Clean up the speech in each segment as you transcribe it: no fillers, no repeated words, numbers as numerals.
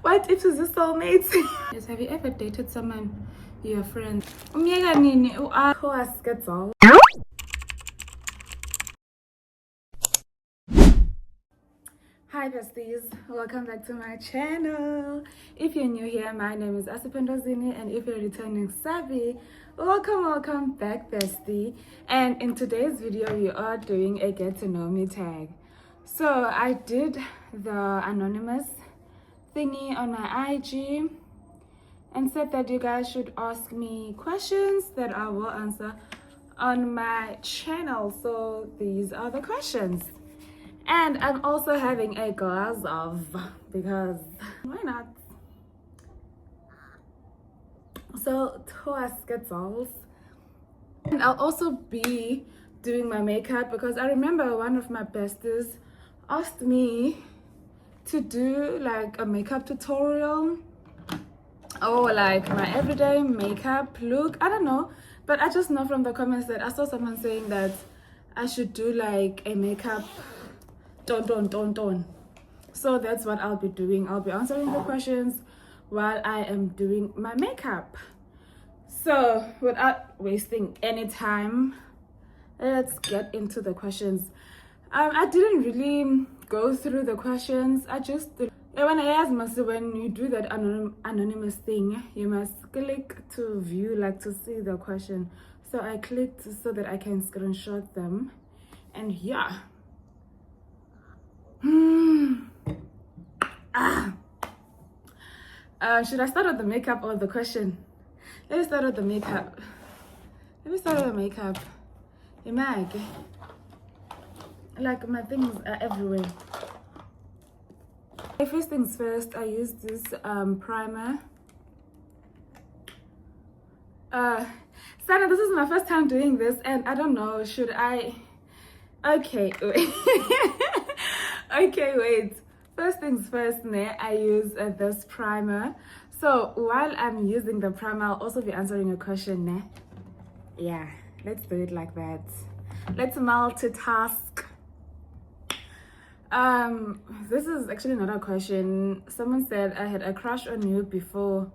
What if it's a soulmate? Yes, have you ever dated someone you're friends? Umyeka nini u-askedzol. Hi besties, welcome back to my channel. If you're new here, my name is Asipendozini, and if you're returning Sabi, welcome back bestie. And in today's video we are doing a get to know me tag. So I did the anonymous thingy on my IG and said that you guys should ask me questions that I will answer on my channel. So these are the questions. And I'm also having a glass of, because why not? So two. And I'll also be doing my makeup because I remember one of my besties asked me to do like a makeup tutorial or like my everyday makeup look. I don't know, but I just know from the comments that I saw someone saying that I should do like a makeup ton. So that's what I'll be doing. I'll be answering the questions while I am doing my makeup. So without wasting any time, let's get into the questions. I didn't really go through the questions. I just when you do that anonymous thing, you must click to view, like to see the question. So I clicked so that I can screenshot them, and yeah. Should I start with the makeup or the question? Let me start with the makeup. Imagine, like my things are everywhere. First things first, I use this primer. Sana, this is my first time doing this, and I don't know, should I? Okay, wait. Okay, wait. First things first, I use this primer. So while I'm using the primer, I'll also be answering a question. Yeah, let's do it like that. Let's multitask. This is actually not a question. Someone said I had a crush on you before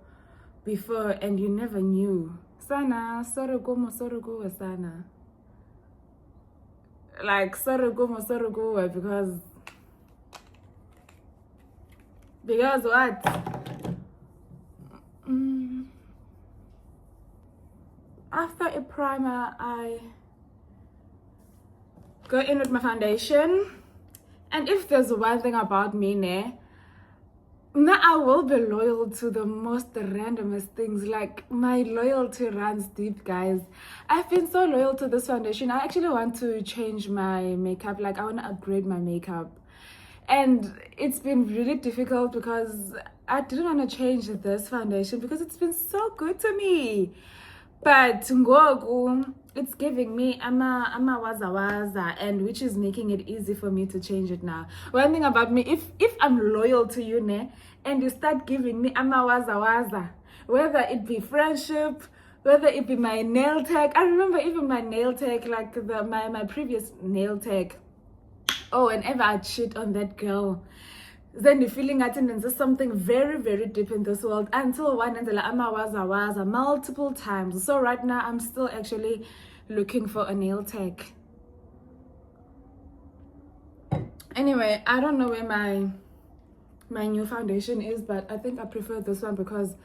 and you never knew. Sana, sorogomo sana. Like sorogomo because what? After a primer, I go in with my foundation. And if there's one thing about me, I will be loyal to the most randomest things. Like, my loyalty runs deep, guys. I've been so loyal to this foundation. I actually want to change my makeup. Like, I want to upgrade my makeup. And it's been really difficult because I didn't want to change this foundation because it's been so good to me. But ngoku, it's giving me ama waza, and which is making it easy for me to change it now. One thing about me, if I'm loyal to you, and you start giving me ama waza, whether it be friendship, whether it be my nail tag. I remember even my nail tag, like my previous nail tag. Oh, whenever I cheat on that girl, then the feeling that there's something very, very deep in this world until one and waza multiple times. So right now I'm still actually looking for a nail tag. Anyway, I don't know where my new foundation is, but I think I prefer this one because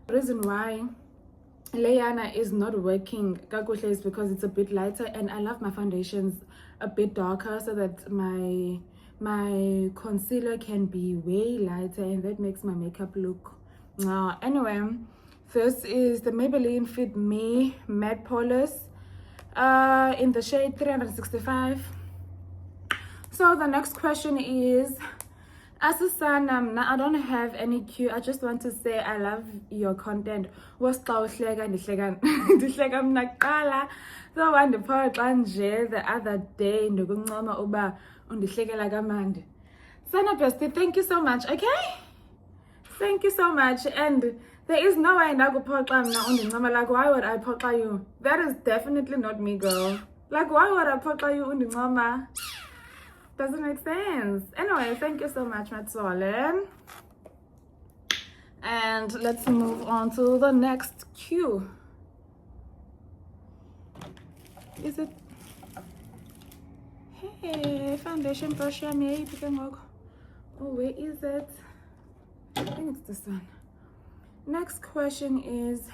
the reason why Leyana is not working kakuhle is because it's a bit lighter, and I love my foundations a bit darker so that my concealer can be way lighter, and that makes my makeup look anyway. This is the Maybelline Fit Me Matte Polish in the shade 365. So the next question is, Asisana, I don't have any cue. I just want to say I love your content. So when the part the other day, uba undihlekela kamandi. Sana bestie, thank you so much, okay? Thank you so much. And there is no way like, why would I poka you? That is definitely not me, girl. Like, why would I poka you undingoma? Doesn't make sense. Anyway, thank you so much, Matsole. And let's move on to the next cue. Is it? Hey, foundation brush. Oh, where is it? I think it's this one. Next question is,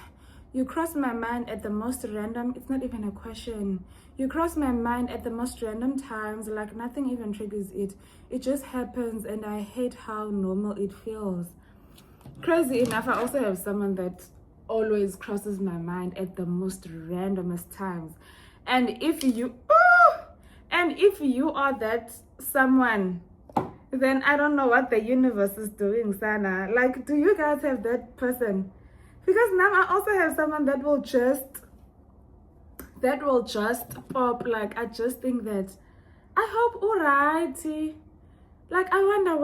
you cross my mind at the most random, it's not even a question. You cross my mind at the most random times, like nothing even triggers it. It just happens and I hate how normal it feels. Crazy enough, I also have someone that always crosses my mind at the most randomest times. And if you are that someone, then I don't know what the universe is doing, Sana. Like, do you guys have that person? Because now I also have someone that will just pop. Like, I just think that I hope alrighty. Like, I wonder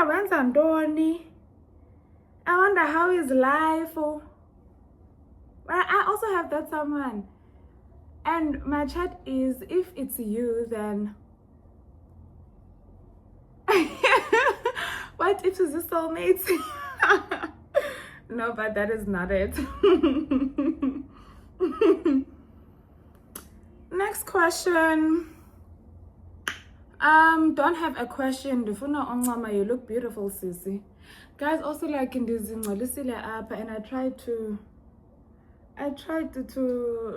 when's Andoni. I wonder how is life. Or I also have that someone. And my chat is, if it's you, then what if it's a soulmate? No, but that is not it. Next question. Don't have a question. You look beautiful, sissy. Guys, also like in this app, and I tried to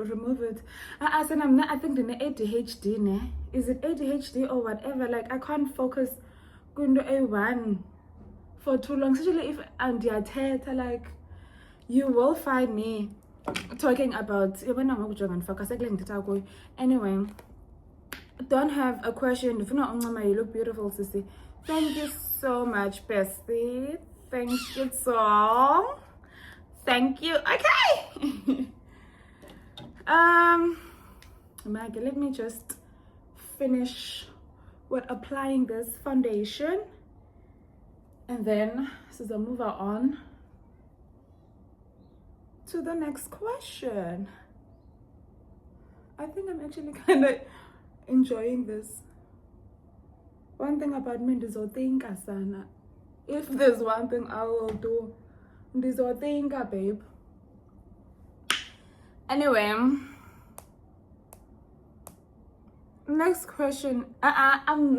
remove it. I said I think the ADHD ne. Is it ADHD or whatever? Like, I can't focus kundo A1 for too long. Especially if I'm like, you will find me talking about anyway. Don't have a question. You look beautiful, sissy. Thank you so much, bestie. Thank you so. Thank you. Okay. Maggie, let me just finish with applying this foundation, and then I'll move on to the next question. I think I'm actually kind of enjoying this. One thing about me is think asana. If there's one thing I will do, this think, babe. Anyway, next question. I am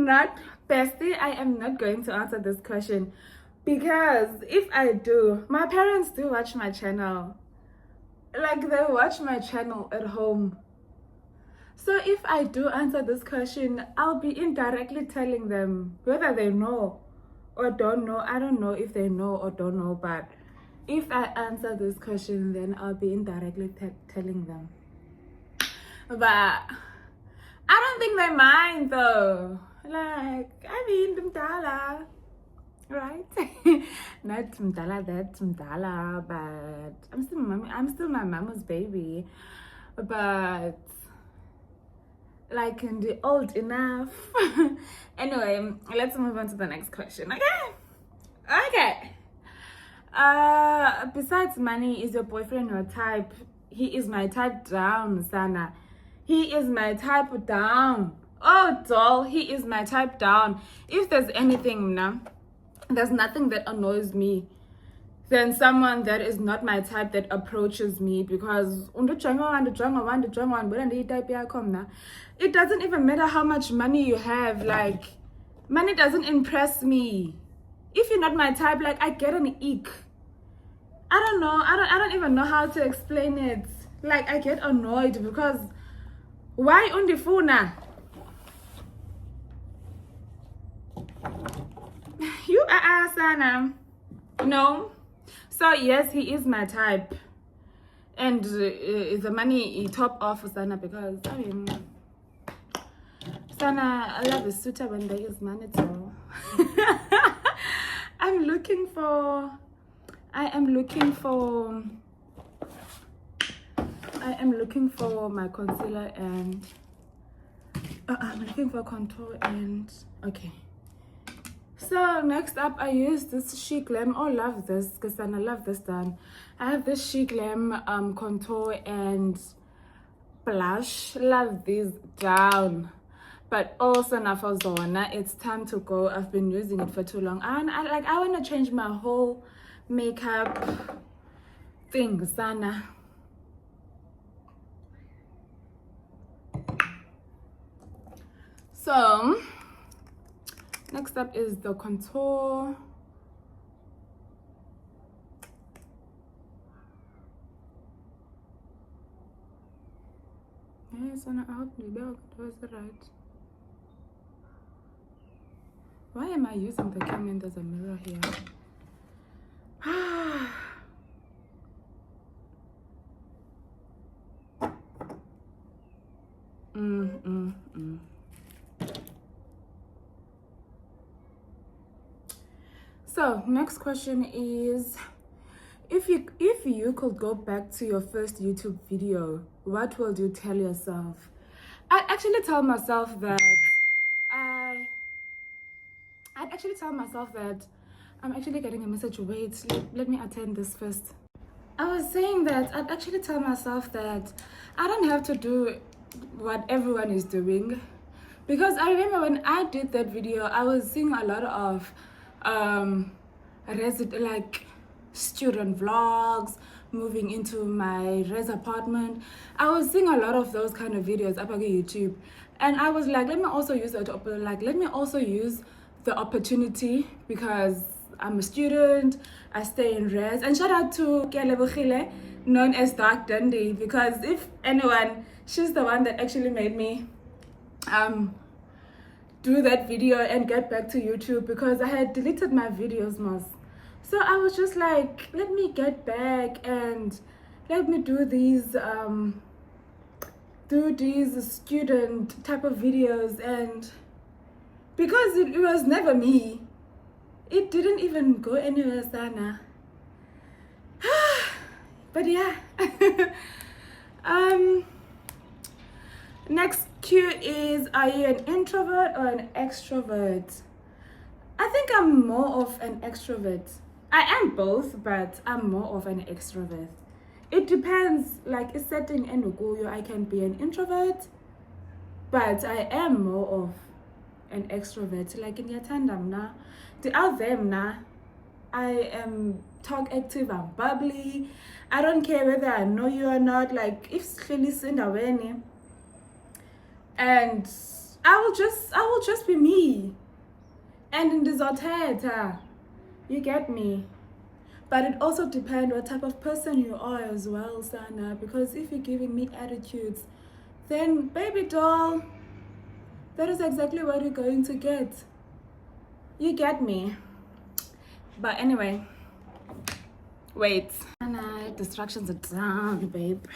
not bestie. I am not going to answer this question, because if I do, my parents do watch my channel. Like, they watch my channel at home. So if I do answer this question, I'll be indirectly telling them whether they know or don't know. I don't know if they know or don't know, but if I answer this question, then I'll be indirectly telling them. But I don't think they mind though. Like, I mean, mdala, right? Not mdala that mdala, but I'm still my mama's baby. But like, in the old enough. Anyway, let's move on to the next question. Okay. Besides money, is your boyfriend your type? He is my type down, Sana. He is my type down. Oh, doll, he is my type down. If there's anything, there's nothing that annoys me than someone that is not my type that approaches me, because it doesn't even matter how much money you have. Like, money doesn't impress me. If you're not my type, like, I get an ick. I don't know. I don't even know how to explain it. Like, I get annoyed because why undifuna? You are Sana. No. So yes, he is my type. And the money he top off Sana, because I mean, Sana, I love a suitor when there is money too. I am looking for my concealer, and I'm looking for contour, and okay. So next up, I use this Chic Glam. Oh, love this, because I love this done. I have this Chic Glam contour and blush. Love these down. But also now for Zona, it's time to go. I've been using it for too long. I want to change my whole makeup thing, Sana. So next up is the contour. Yes, and I hope it was right. Why am I using the camera and there's a mirror here? So next question is, if you could go back to your first YouTube video, what would you tell yourself? I'd actually tell myself that I'm actually getting a message. Wait, let me attend this first. I was saying that I'd actually tell myself that I don't have to do what everyone is doing, because I remember when I did that video, I was seeing a lot of like student vlogs, moving into my res apartment. I was seeing a lot of those kind of videos up on YouTube, and I was like, let me also use the opportunity, because I'm a student, I stay in res. And shout out to Kelebogile, known as Dark Dundee, because if anyone, she's the one that actually made me do that video and get back to YouTube, because I had deleted my videos most. So I was just like, let me get back and let me do these student type of videos. And because it was never me, it didn't even go anywhere, Sana. But yeah. Next Q is, are you an introvert or an extrovert? I think I'm more of an extrovert. I am both, but I'm more of an extrovert. It depends, like a setting and I can be an introvert, but I am more of an extrovert. Like in Yatandam na, the out them na, I am talk active, I'm bubbly. I don't care whether I know you or not. Like if listen away, and I will just be me. And in this hotel, you get me. But it also depends what type of person you are as well, Sana. Because if you're giving me attitudes, then baby doll, that is exactly what you're going to get. You get me. But anyway, wait. Sana, distractions are down, babe.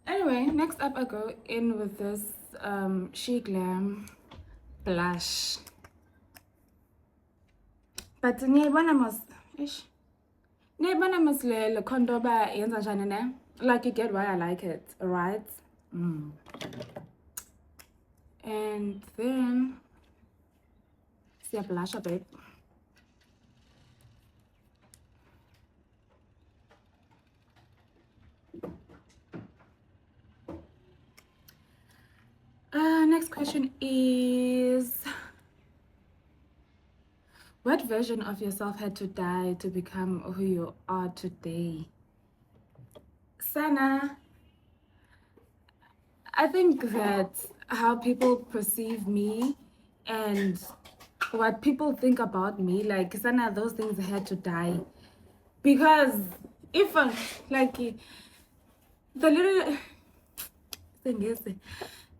Anyway, next up I go in with this She Glam blush. But niyayibona mos le condo ba yenza njani ne? Like, you get why I like it, right? And then siya blush a bit. Next question is, what version of yourself had to die to become who you are today? Sana, I think that how people perceive me and what people think about me, like, Sana, those things had to die. Because if like the little thing is,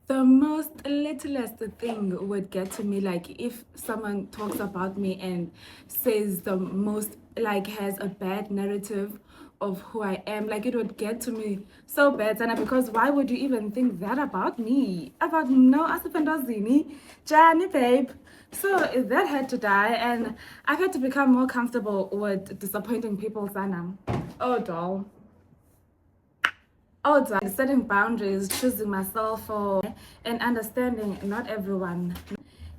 the most littlest thing would get to me, like if someone talks about me and says the most, like, has a bad narrative of who I am, like, it would get to me so bad, Sana, because why would you even think that about me? About no asifandazini, Jani, babe. So that had to die, and I've had to become more comfortable with disappointing people, Sana. Oh, doll. Oh, like setting boundaries, choosing myself, and understanding not everyone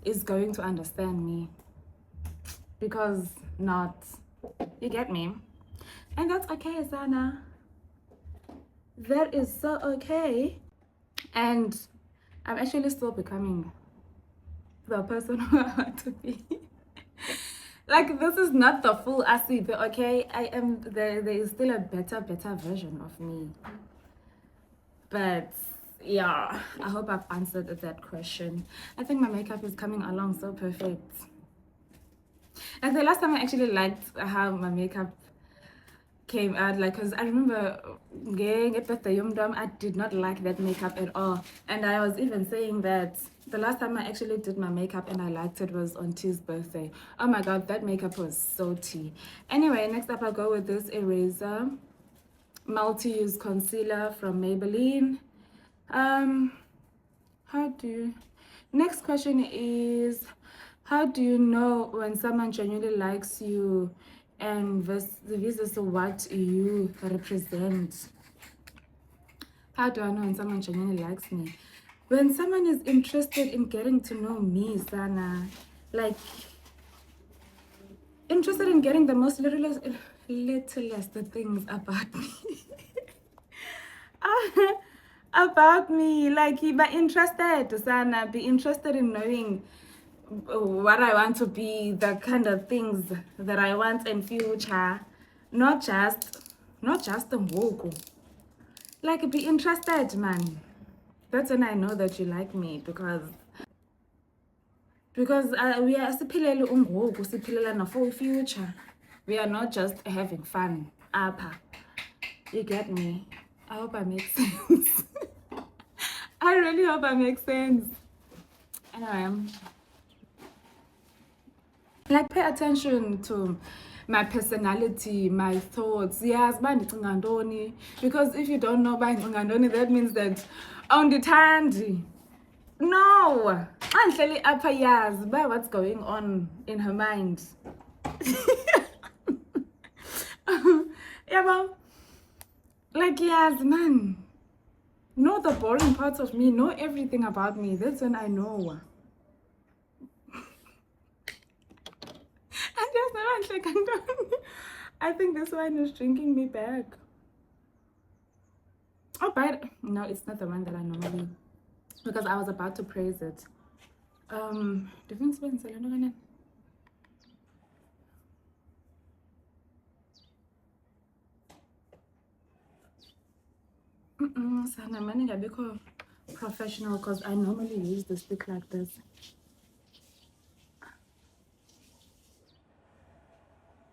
is going to understand me, because not, you get me? And that's okay, Sana. That is so okay. And I'm actually still becoming the person who I want to be. Like, this is not the full Asibe, okay? I am there is still a better version of me. But yeah, I hope I've answered that question. I think my makeup is coming along so perfect. Like, the last time I actually liked how my makeup came out, like, because I remember I did not like that makeup at all. And I was even saying that the last time I actually did my makeup and I liked it was on T's birthday. Oh my god, that makeup was so tea. Anyway, next up I'll go with this eraser multi-use concealer from Maybelline. How do you... Next question is, how do you know when someone genuinely likes you and versus what you represent? How do I know when someone genuinely likes me? When someone is interested in getting to know me, Sana, like interested in getting the most littlest things about me. About me, like be interested, Sana, be interested in knowing what I want to be, the kind of things that I want in future, not just the ngoku. Like, be interested, man. That's when I know that you like me, because we are siphilele ungoku, siphilelana for future. We are not just having fun apha. You get me? I hope I make sense. I really hope I make sense. Anyway, like, pay attention to my personality, my thoughts. Yes, because if you don't know that means that undithandi. No, anhleli apha yazi by what's going on in her mind. Yeah, well, like, yes, man, know the boring parts of me, know everything about me. That's when I know. I think this wine is drinking me back. Oh, but no, it's not the one that I normally, because I was about to praise it. Sana, mani ngabikho professional, because I normally use the stick like this.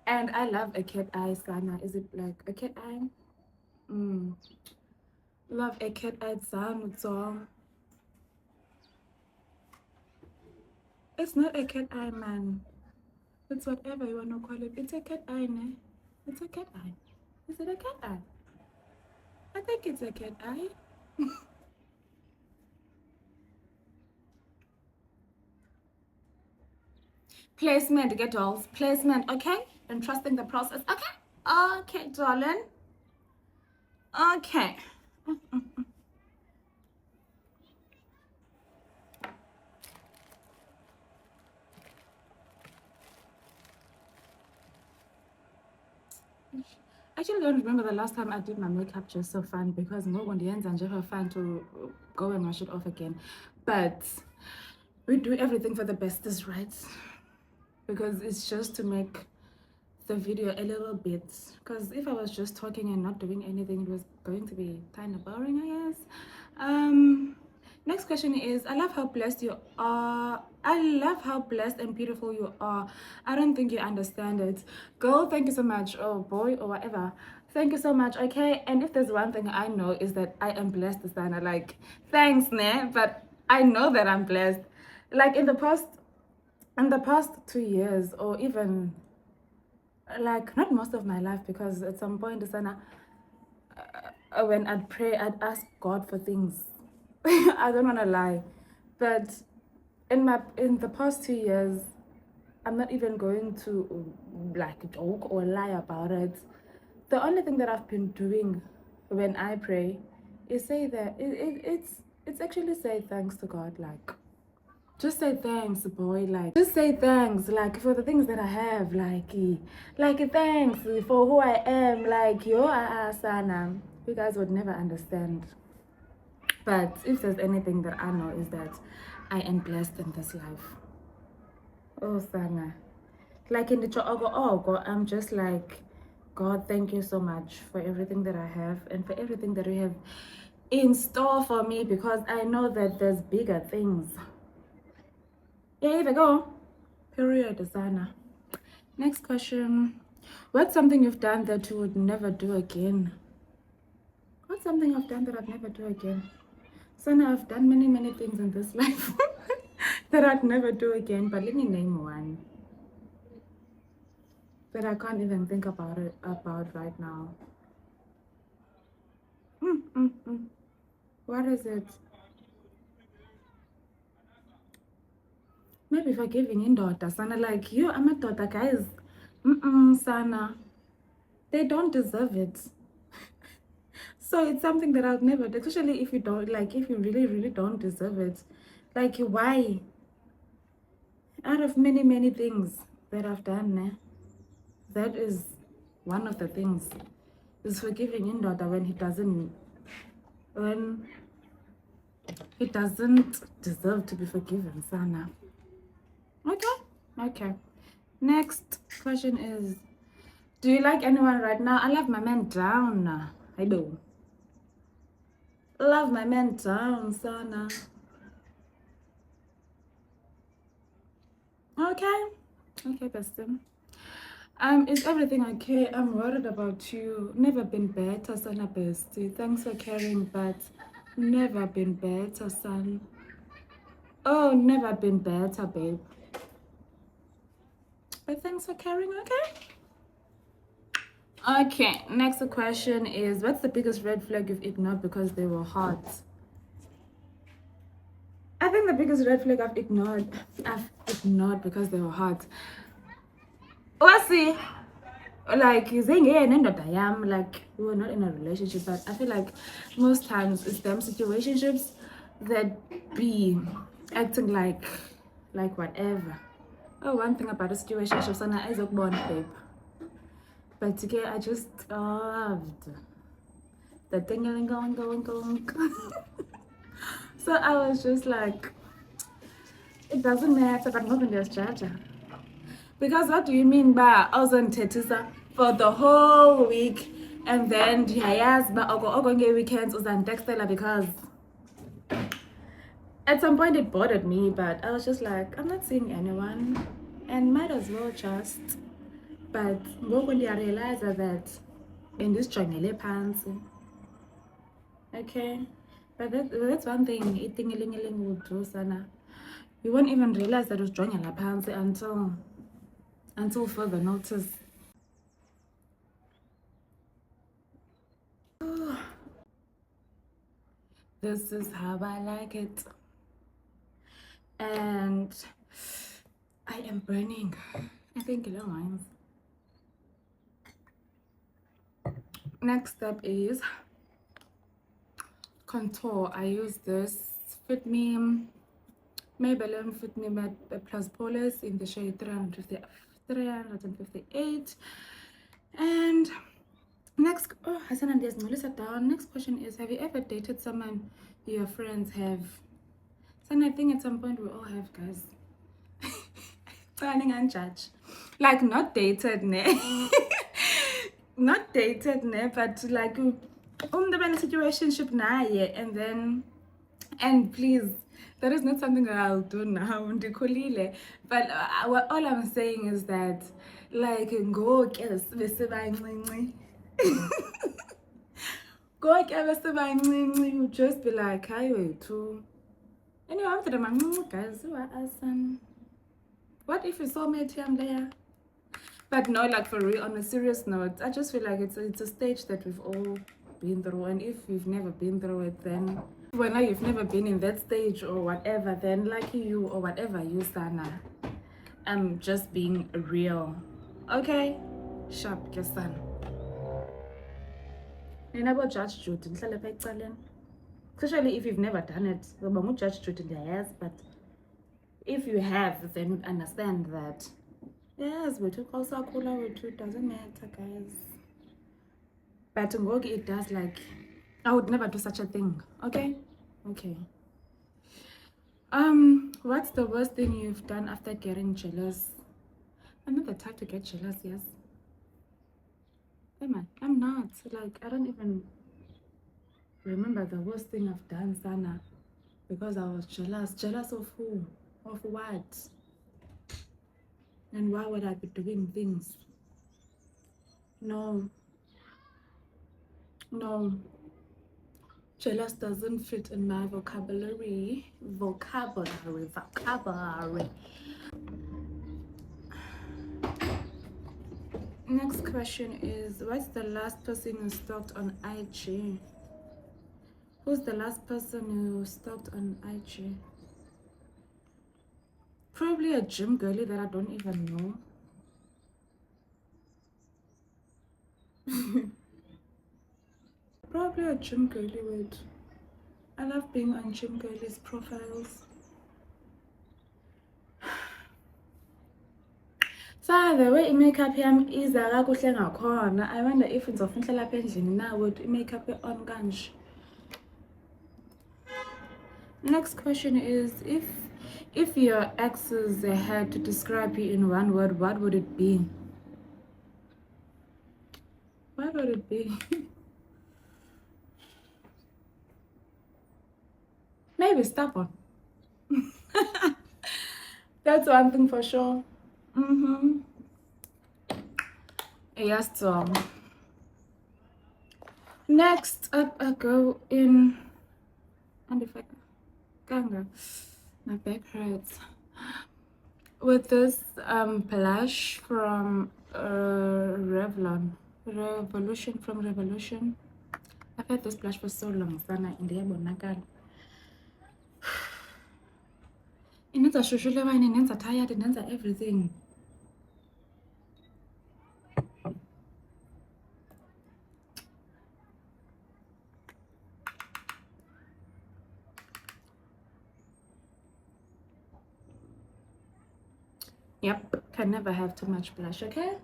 And I love a cat eye, Sana. Is it like a cat eye? Love a cat eye, Sana. It's not a cat eye, man. It's whatever you want to call it. It's a cat eye, ne? It's a cat eye. Is it a cat eye? I think it's a cat eye. Placement, get dolls. Placement, okay? And trusting the process, okay? Okay, darling. Okay. I actually don't remember the last time I did my makeup just so fun, because no one ends and just fun to go and wash it off again. But we do everything for the bestest, right? Because it's just to make the video a little bit, because if I was just talking and not doing anything, it was going to be kind of boring, I guess. Next question is, I love how blessed you are. I love how blessed and beautiful you are. I don't think you understand it. Girl, thank you so much. Oh, boy, or whatever. Thank you so much, okay? And if there's one thing I know is that I am blessed, Sana. Like, thanks, ne? But I know that I'm blessed. Like, in the past 2 years, or even, like, not most of my life, because at some point, Sana, when I'd pray, I'd ask God for things. I don't want to lie, but in the past 2 years, I'm not even going to like joke or lie about it. The only thing that I've been doing when I pray is say that it's actually say thanks to God. Like, just say thanks, boy. Like, just say thanks, like, for the things that I have. Like thanks for who I am. Like, yo, Sana, you guys would never understand. But if there's anything that I know is that I am blessed in this life. Oh, Sana. Like in the Ogo, I'm just like, God, thank you so much for everything that I have and for everything that you have in store for me, because I know that there's bigger things. Yeah, here we go. Period, Sana. Next question. What's something you've done that you would never do again? What's something I've done that I'd never do again? Sana, I've done many, many things in this life that I'd never do again, but let me name one that I can't even think about right now. What is it? Maybe forgiving indoda, Sana. Like, you, I'm a daughter, guys. Sana. They don't deserve it. So it's something that I'll never do, especially if you don't, like, if you really, really don't deserve it. Like, why? Out of many, many things that I've done, that is one of the things. Is forgiving indoda when he doesn't deserve to be forgiven, Sana. Okay. Next question is, do you like anyone right now? I love my man down. I do. Love my man down, Sana. Okay, bestie. Is everything okay? I'm worried about you. Never been better, Sana bestie. Thanks for caring, but never been better, son. Oh, never been better, babe. But thanks for caring, okay? Okay, next question is, what's the biggest red flag you've ignored because they were hot? I think the biggest red flag I've ignored because they were hot. Wasi, like saying, yeah, like we were not in a relationship, but I feel like most times it's them situationships that be acting like whatever. Oh, one thing about a situationship, Sana, is a born babe. But okay, I just loved the ding going. So I was just like, it doesn't matter, but not in this judge. Because what do you mean by Tetisa for the whole week, and then yes, but Ogo weekends uzandextela, because at some point it bothered me, but I was just like, I'm not seeing anyone and might as well just. But when I realized that in this jungle pants, okay, but that's one thing eating would do, Sana. You won't even realize that it was jungle pants until further notice. This is how I like it. And I am burning. I think it aligns. Next step is contour. I use this Fit Me Maybelline Fit Me Matte Plus Polish in the shade 358. And next, next question is, have you ever dated someone your friends have? And I think at some point we all have, guys. Planning and judge. Like, not dated, ne? Not dated, ne? But like, the situationship naye, and please, that is not something that I'll do now. But all I'm saying is that, like, go you just be like, hi, wait, too. Anyway, after the guys, what if you saw me there? But no, like, for real, on a serious note, I just feel like it's a stage that we've all been through, and if you've never been through it, then when you've never been in that stage or whatever, then lucky you, or whatever you, Sana. I'm just being real, okay? Sharp, ke son. You never judge Jude, especially if you've never done it. Judge Jude, yes, but if you have, then understand that yes, we took also cooler, it doesn't matter, guys. But it does, like, I would never do such a thing, okay? Okay. What's the worst thing you've done after getting jealous? I'm not the type to get jealous, yes. Hey man, I'm not. Like, I don't even remember the worst thing I've done, Sana, because I was jealous. Jealous of who? Of what? And why would I be doing things? No, no. Jealous doesn't fit in my vocabulary. Vocabulary. Next question is, what's the last person you stalked on IG? Who's the last person you stalked on IG? Probably a gym girlie that I don't even know. Probably a gym girlie. Wait, I love being on gym girlies' profiles. So the way i-makeup yam iza kakuhle ngakhona, I wonder if ngizofinhla lapha endlini na with i-makeup on kanje. Next question is, if your exes had to describe you in one word, what would it be? What would it be? Maybe stubborn. That's one thing for sure. Yes, so next up I go in, and if I ganga, my back hurts, with this blush from Revlon, Revolution. I've had this blush for so long, Sana, in the bonakala. Inenza shushule wine, inenza tired, inenza everything. Yep, can never have too much blush, okay?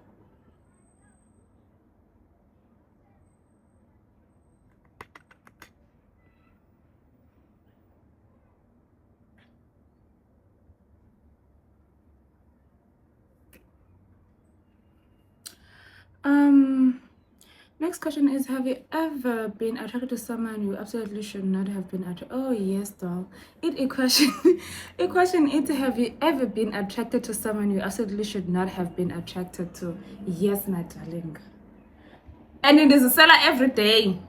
Next question is, have you ever been attracted to someone you absolutely should not have been attracted? Oh yes, doll. A question. A question is, have you ever been attracted to someone you absolutely should not have been attracted to? Yes, my darling. And it is a seller every day.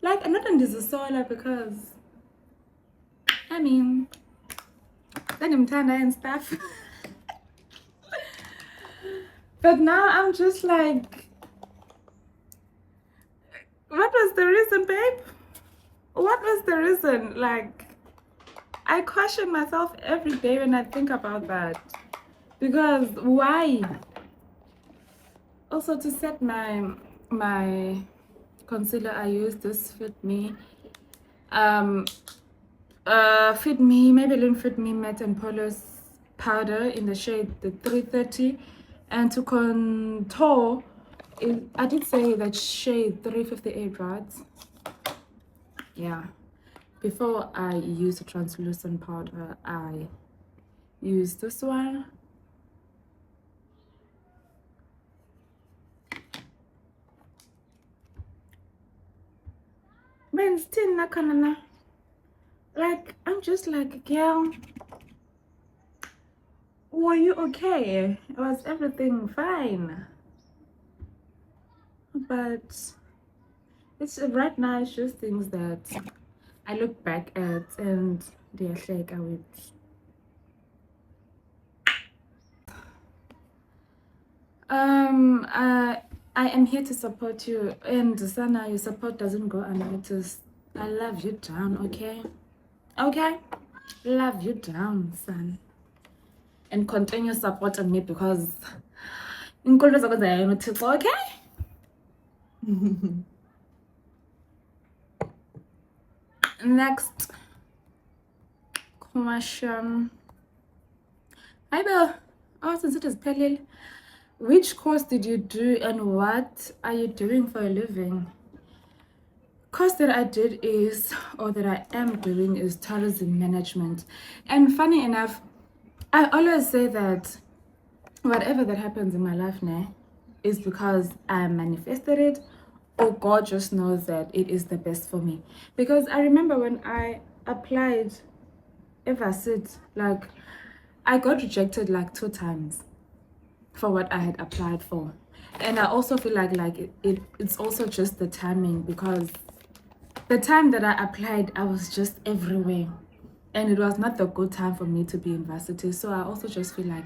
Like, I'm not in this solar because I mean, then I'm tender and stuff. But now I'm just like, what was the reason, babe? What was the reason? Like, I question myself every day when I think about that. Because why? Also, to set my concealer, I use this Fit Me. Fit Me, Maybelline Fit Me Matte and Polish powder in the shade the 330. And to contour, I did say that shade 358, right? Yeah. Before I use a translucent powder, I use this one. Man, still not gonna, like, I'm just like, girl, were you okay? Was everything fine? But it's right now, it's just things that I look back at and they're like, I am here to support you, and Sana, your support doesn't go unnoticed. I love you down, okay? Okay? Love you down, son. And continue supporting me because inkolo zakho ziyayona uThixo, okay? Next question. Hi Bill. Oh, since it is pelil. Which course did you do and what are you doing for a living? course that I did is, or that I am doing, is tourism management. And funny enough, I always say that whatever that happens in my life now is because I manifested it, or God just knows that it is the best for me. Because I remember when I applied ever since, like, I got rejected like 2 times for what I had applied for. And I also feel like it's also just the timing, because the time that I applied, I was just everywhere. And it was not the good time for me to be in varsity. So I also just feel like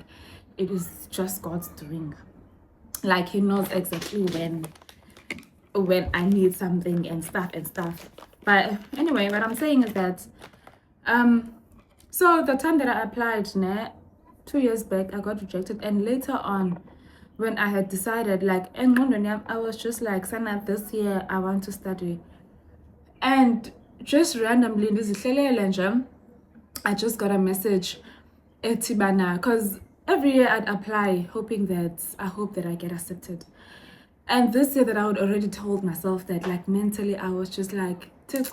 it is just God's doing. Like he knows exactly when I need something and stuff. But anyway, what I'm saying is that so the time that I applied, 2 years back, I got rejected. And later on, when I had decided, like, I was just like, Sana, this year I want to study. And just randomly, I just got a message at Tibana, because every year I'd apply hoping that I get accepted. And this year that I had already told myself that, like, mentally I was just like, and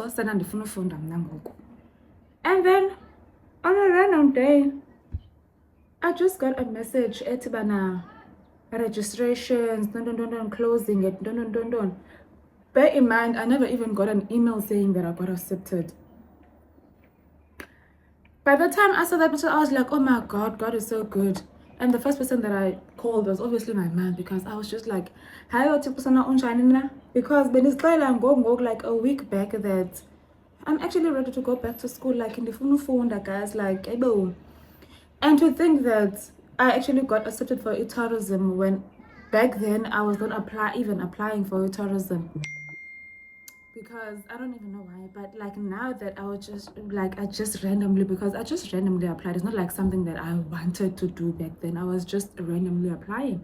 then on a random day, I just got a message at Tibana, registrations, closing it, Bear in mind, I never even got an email saying that I got accepted. By the time I saw that message, I was like, oh my God, God is so good. And the first person that I called was obviously my man, because I was just like, hi, because go like a week back that I'm actually ready to go back to school, like in the phone, guys, like, ebo. And to think that I actually got accepted for tourism when back then I was not even applying for tourism. Because I don't even know why, but like now that I just randomly applied. It's not like something that I wanted to do back then. I was just randomly applying,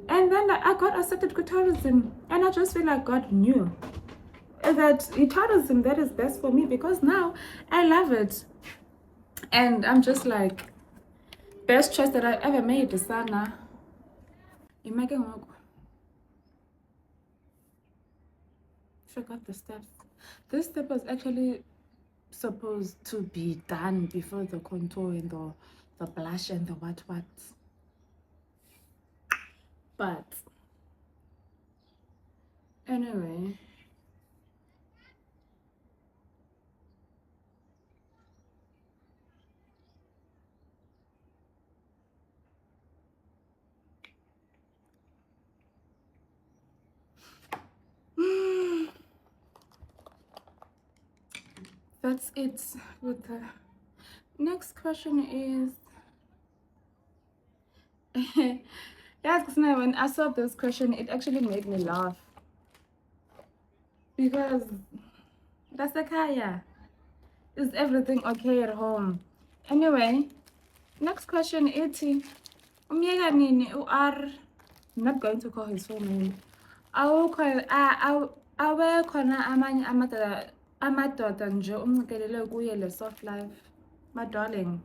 and then I got accepted to tourism, and I just feel like God knew that tourism that is best for me, because now I love it, and I'm just like, best choice that I ever made, Sana. Imagine, forgot the steps. This step was actually supposed to be done before the contour and the blush and the what. But anyway, that's it with the next question is yeah, because now when I saw this question, it actually made me laugh, because that's the kaya. Is everything okay at home? Anyway, next question, Iti. Umyeka nini u-R, I'm not going to call his full name. Awekho na amanye amadoda nje umcikelele kuye le soft life? My darling.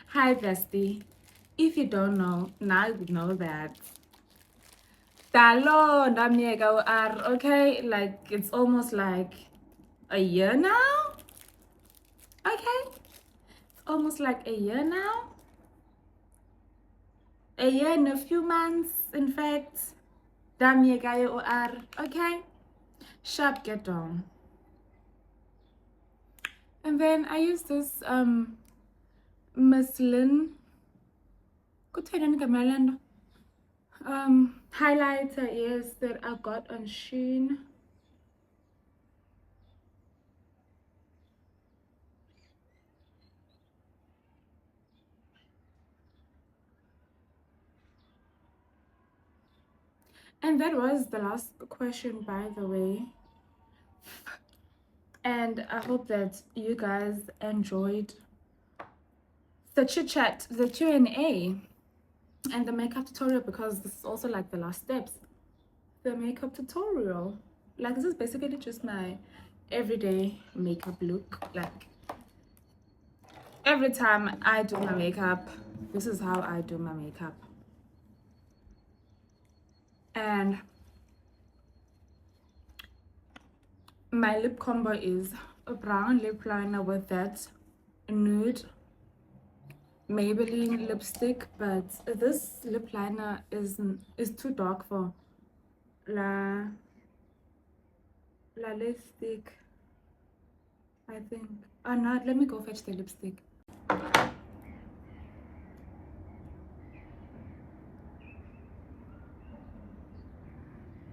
Hi bestie. If you don't know, now you know that. Dalo ndamyeka u-R, okay? Like, it's almost like a year now? Okay? It's almost like a year now? A year and a few months, in fact. Ndamyeka u-R, okay? Sharp, get down. And then I use this muslin highlighter is that I got on Shein. And that was the last question, by the way. And I hope that you guys enjoyed the chit chat, the Q&A, and the makeup tutorial, because this is also like the last steps. The makeup tutorial, like, this is basically just my everyday makeup look. Like, every time I do my makeup, this is how I do my makeup. And my lip combo is a brown lip liner with that nude Maybelline lipstick, but this lip liner is too dark for la lipstick, I think. Oh no, let me go fetch the lipstick.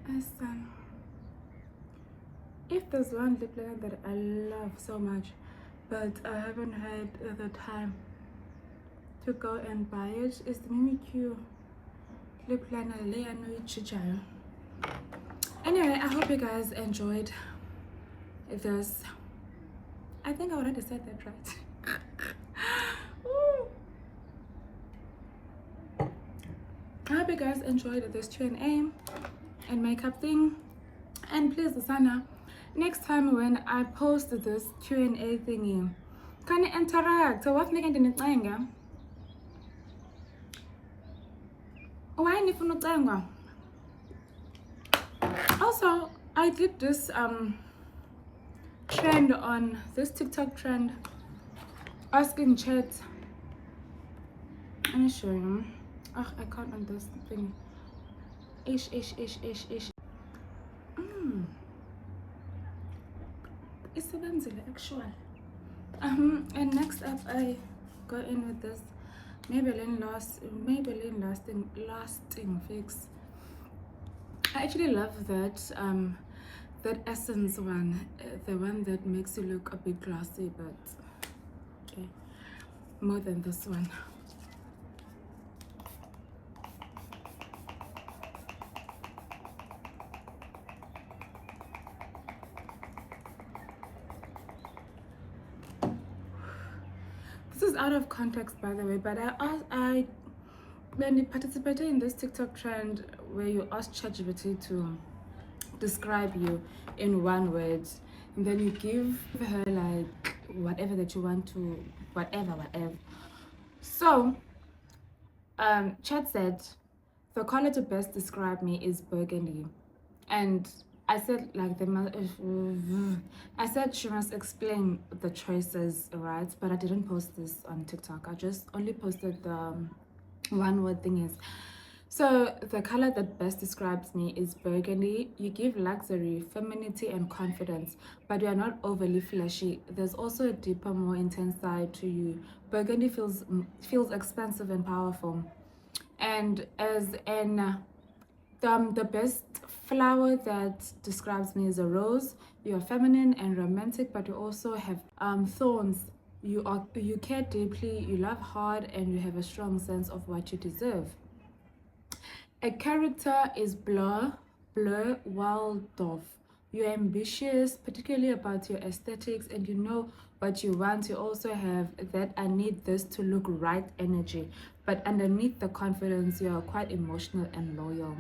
Awesome. If there's one lip liner that I love so much, but I haven't had the time to go and buy it, is the Mimi Q lip liner. Anyway, I hope you guys enjoyed this. I think I already said that right. Ooh. I hope you guys enjoyed this Q&A and makeup thing. And please, Sana, next time when I post this Q&A thingy, can you interact? So what's making the thing? Why need to Also, I did this trend on this TikTok trend, asking chat. Let me show you. Oh, I can't on this thing. Ish. It's actual. And next up I go in with this Maybelline lasting fix. I actually love that that essence one, the one that makes you look a bit glossy, but okay, more than this one. This is out of context, by the way, but I when you participated in this TikTok trend where you ask ChatGPT to describe you in one word, and then you give her like whatever that you want to, whatever. So, Chat said the color to best describe me is burgundy, and I said like I said she must explain the choices, right? But I didn't post this on TikTok. I just only posted the one word thing is. So the color that best describes me is burgundy. You give luxury, femininity, and confidence, but you are not overly flashy. There's also a deeper, more intense side to you. Burgundy feels expansive and powerful. And as an the best flower that describes me is a rose. You are feminine and romantic, but you also have thorns. You care deeply, you love hard, and you have a strong sense of what you deserve. A character is Blair Waldorf. You're ambitious, particularly about your aesthetics, and you know what you want. You also have that I need this to look right energy, but underneath the confidence, you are quite emotional and loyal.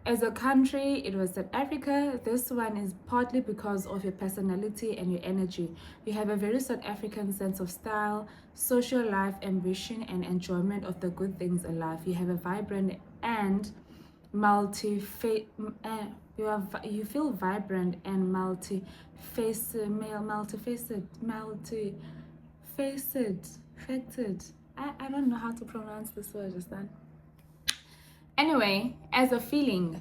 As a country, it was South Africa. This one is partly because of your personality and your energy. You have a very South African sense of style, social life, ambition, and enjoyment of the good things in life. You have a vibrant and multifaceted. You feel vibrant and multifaceted. I don't know how to pronounce this word just then. Anyway, as a feeling,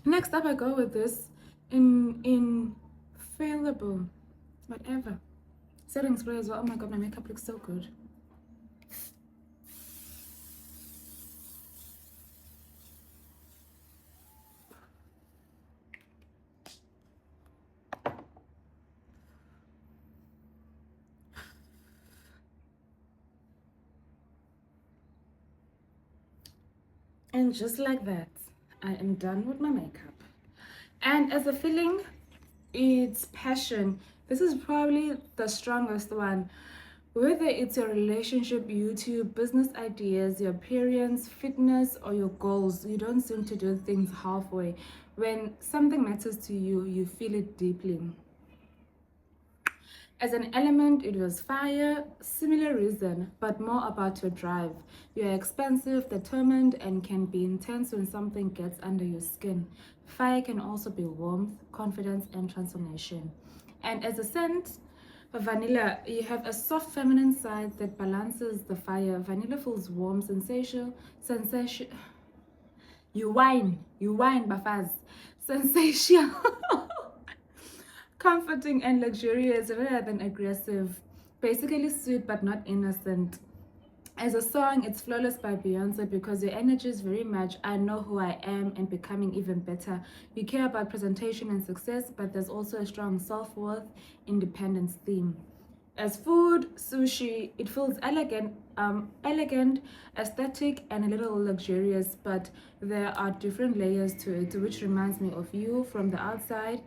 next up I go with this infallible, whatever, setting spray as well. Oh my god, my makeup looks so good. And just like that, I am done with my makeup. And as a feeling, it's passion. This is probably the strongest one. Whether it's your relationship, YouTube, business ideas, your appearance, fitness, or your goals, you don't seem to do things halfway. When something matters to you, you feel it deeply. As an element, it was fire, similar reason, but more about your drive. You're expansive, determined, and can be intense when something gets under your skin. Fire can also be warmth, confidence, and transformation. And as a scent, vanilla, you have a soft feminine side that balances the fire. Vanilla feels warm, sensation. You whine, Bafaz. Sensational. Comforting and luxurious rather than aggressive. Basically sweet but not innocent. As a song, it's Flawless by Beyonce because your energy is very much I know who I am and becoming even better. You care about presentation and success, but there's also a strong self-worth, independence theme. As food, sushi, it feels elegant, aesthetic, and a little luxurious, but there are different layers to it, which reminds me of you from the outside.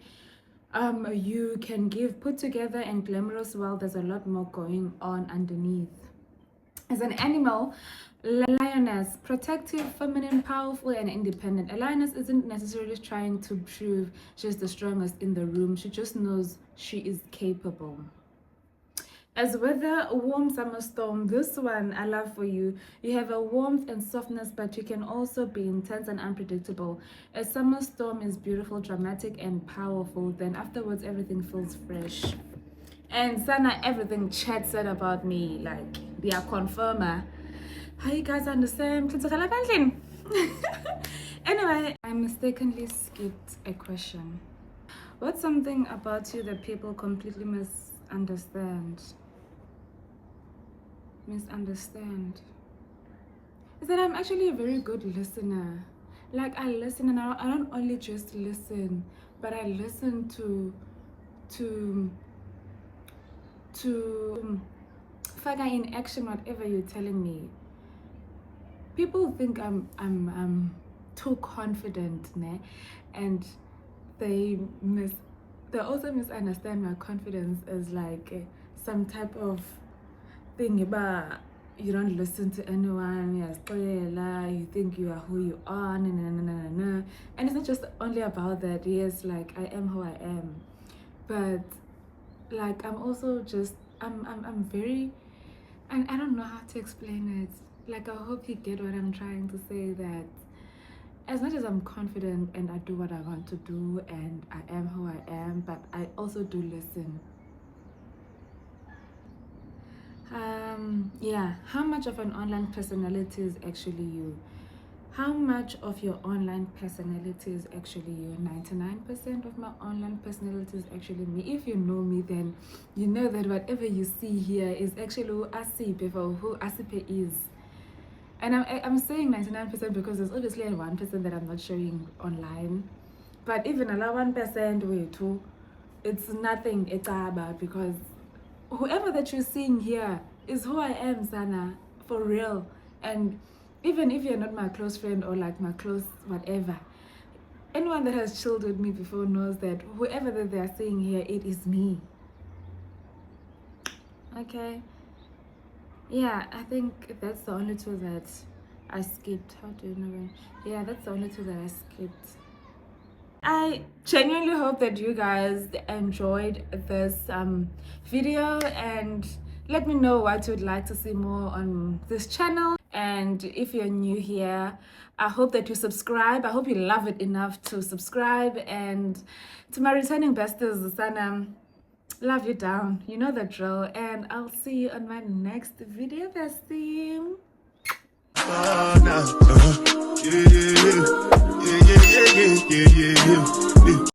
You can give put together and glamorous while there's a lot more going on underneath. As an animal, lioness, protective, feminine, powerful, and independent. A lioness isn't necessarily trying to prove she's the strongest in the room. She just knows she is capable. As weather, a warm summer storm. This one I love for you. You have a warmth and softness, but you can also be intense and unpredictable. A summer storm is beautiful, dramatic, and powerful. Then afterwards, everything feels fresh. And Sana, everything Chat said about me, like, they are confirmer. How you guys understand? Anyway, I mistakenly skipped a question. What's something about you that people completely misunderstand? Is that I'm actually a very good listener. Like, I listen, and I don't only just listen, but I listen to figure in action whatever you're telling me. People think I'm too confident, ne? And they also misunderstand my confidence as like some type of thing about you don't listen to anyone, you think you are who you are, and it's not just only about that. Yes, like I am who I am, but like I'm also just I'm very, and I don't know how to explain it. Like, I hope you get what I'm trying to say, that as much as I'm confident and I do what I want to do and I am who I am, but I also do listen. Yeah, how much of an online personality is actually you? How much of your online personality is actually you? 99% of my online personality is actually me. If you know me, then you know that whatever you see here is actually who Asipe, or who Asipe is. And I'm saying 99% because there's obviously 1% that I'm not showing online. But even a 1% way too, it's nothing about, because whoever that you're seeing here is who I am, Sana, for real. And even if you're not my close friend or like my close whatever, anyone that has chilled with me before knows that whoever that they are seeing here, it is me. Okay. Yeah, I think that's the only two that I skipped. How do you know? Yeah, that's the only two that I skipped. I genuinely hope that you guys enjoyed this video, and let me know what you'd like to see more on this channel. And if you're new here, I hope that you subscribe. I hope you love it enough to subscribe. And to my returning besties, Sana, love you down. You know the drill. And I'll see you on my next video, bestie. Yeah, yeah, yeah, yeah, yeah, yeah, yeah, yeah.